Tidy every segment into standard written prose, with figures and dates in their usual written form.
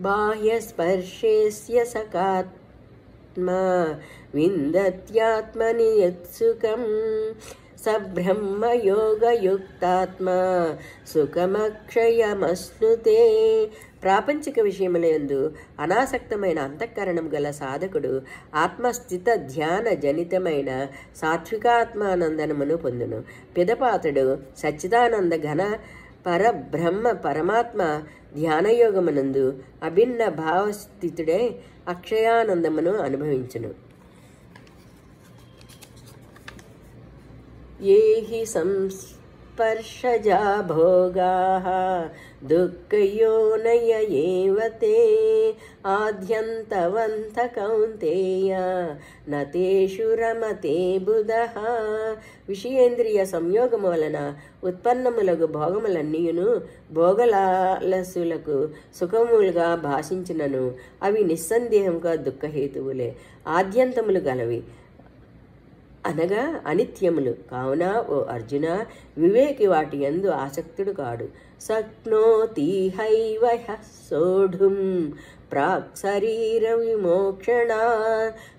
బాహ్యస్పర్శేస్య సకాత్మా విందత్యాత్మని యత్సుఖం సబ్రహ్మయోగయుక్తాత్మా సుఖమక్షయమశ్నుతే. ప్రాపంచిక విషయములందు అనాసక్తమైన అంతఃకరణం గల సాధకుడు ఆత్మస్థిత ధ్యాన జనితమైన సాత్వికాత్మానందనమును పొందును. పిదపాతడు సచ్చిదానంద ఘన పరబ్రహ్మ పరమాత్మ ధ్యానయోగమునందు అభిన్న భావస్థితుడే అక్షయానందమును అనుభవించును. ఏహి సంస్పర్శజా భోగాః దుఃఖయోనయ ఏవ తే ఆద్యంతవంత కౌంతేయ నతేషు రమతే బుధః. విషయేంద్రియ సంయోగము వలన ఉత్పన్నములగు భోగములన్నీయును భోగలాలసులకు సుఖములుగా భాషించినను అవి నిస్సందేహంగా దుఃఖహేతువులే, ఆద్యంతములు గలవి అనగా అనిత్యములు. కావున ఓ అర్జున, వివేకి వాటి యందు ఆసక్తుడు కాడు. శక్నోతి హైవ సోఢుం ప్రాక్ శరీర విమోక్షణా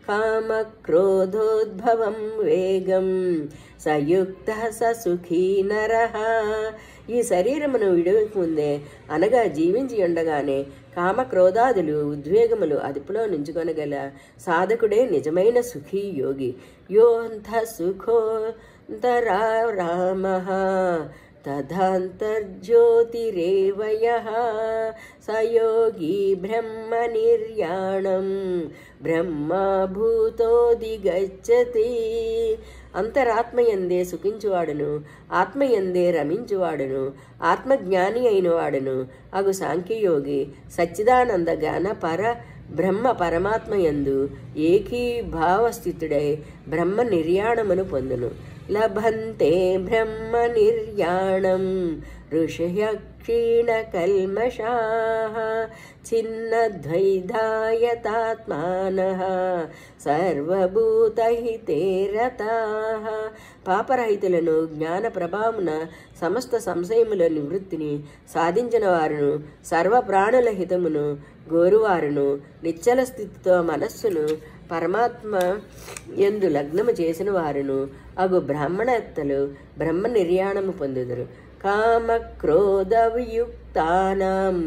కామక్రోధోద్భవం వేగం సయుక్త స సుఖీ నరః. ఈ శరీరమును విడవకముందే అనగా జీవించి ఉండగానే కామక్రోధాదులు ఉద్వేగములు అదుపులో నుంచుకొనగల సాధకుడే నిజమైన సుఖీ యోగి. యోంధ సుఖోంతరా రామః తథాంతర్జ్యోతిరేవ యః సయోగి బ్రహ్మ నిర్యాణం బ్రహ్మభూతోదిగచ్చతి. అంతరాత్మయందే సుఖించువాడును, ఆత్మయందే రమించువాడును, ఆత్మజ్ఞాని అయినవాడును అగు సాంఖ్యయోగి సచ్చిదానంద జ్ఞాన పర బ్రహ్మ పరమాత్మయందు ఏకీభావస్థితుడై బ్రహ్మ నిర్యాణమును పొందును. లభంతే బ్రహ్మ నిర్యాణం ఋషయ క్షీణకల్మషాః ఛిన్నద్వైధాయతాత్మానః సర్వభూతహితే రతాః. పాపరహితులను జ్ఞాన ప్రభావమున సమస్త సంశయముల నివృత్తిని సాధించిన వారును, సర్వప్రాణుల హితమును గోరువారును, నిశ్చల స్థితితో మనస్సును పరమాత్మ యందు లగ్నము చేసిన వారును అగు బ్రాహ్మణత్తలు బ్రహ్మ నిర్యాణము పొందుదురు. కామక్రోధ వియుక్తానాం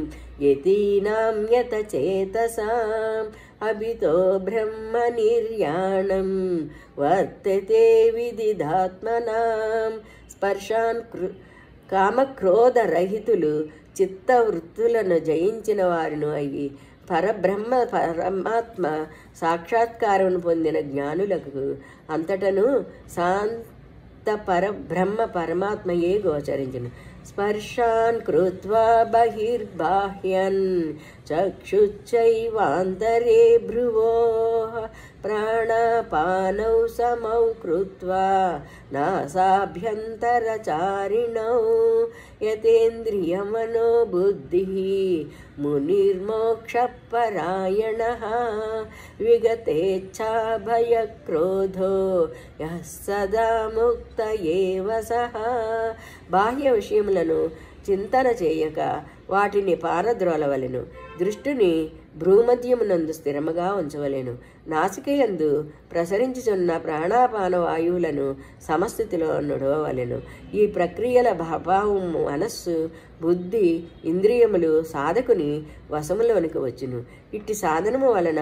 యతీనాం యతచేతసాం అభితో బ్రహ్మ నిర్యాణం వర్తతే విదిధాత్మనాం. కామక్రోధ రహితులు చిత్తవృత్తులను జయించిన వారును అయ్యి పరబ్రహ్మ పరమాత్మ సాక్షాత్కారమును పొందిన జ్ఞానులకు అంతటను శాంత పరబ్రహ్మ పరమాత్మయే గోచరించును. స్పర్శాన్ కృత్వా బహిర్బాహ్యన్ చక్షుశ్చైవాంతరే భ్రువోః ప్రాణాపానౌ సమౌ కృత్వా నాసాభ్యంతరచారిణౌ యతేంద్రియమనో బుద్ధిః మునిర్మోక్షపరాయణః విగతేచ్ఛా భయక్రోధో యః సదా ముక్త ఏవ సః. బాహ్య విషయములను చింతన చేయక వాటిని పారద్రోలవలెను. దృష్టిని భ్రూమధ్యమునందు స్థిరముగా ఉంచవలెను. నాసికయందు ప్రసరించుచున్న ప్రాణాపాన వాయువులను సమస్థితిలో నడవవలెను. ఈ ప్రక్రియల ప్రభావము మనస్సు, బుద్ధి, ఇంద్రియములు సాధకుని వశములోనికి వచ్చును. ఇట్టి సాధనము వలన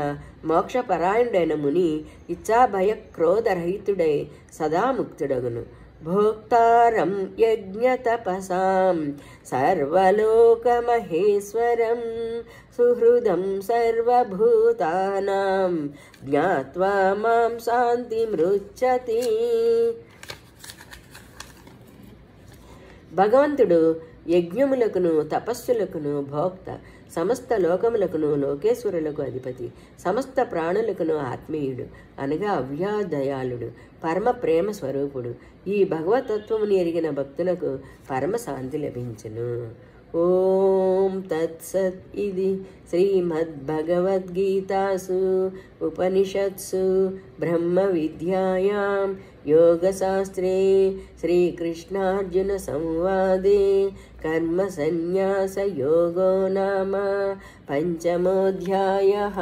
మోక్షపరాయణుడైన ముని ఇచ్ఛాభయ క్రోధరహితుడై సదాముక్తుడగును. భోక్తారం యజ్ఞతపసాం సర్వలోకమహేశ్వరం సుహృదం సర్వభూతానాం జ్ఞాత్వా మాం శాంతిమృచ్చతి. భగవంతుడు యజ్ఞములకును తపస్సులకును భోక్త, సమస్త లోకములకును లోకేశ్వరులకు అధిపతి, సమస్త ప్రాణులకును ఆత్మీయుడు అనగా అవ్యాదయాళుడు, పరమ ప్రేమ స్వరూపుడు. ఈ భగవతత్వముని ఎరిగిన భక్తులకు పరమ శాంతి లభించును. ఓం తత్సత్. ఇది శ్రీమద్భగవద్గీతాసు ఉపనిషత్సు బ్రహ్మ విద్యాయాం యోగశాస్త్రే శ్రీకృష్ణార్జున సంవాదే కర్మ సన్యాస యోగో నామ పంచమోऽధ్యాయః.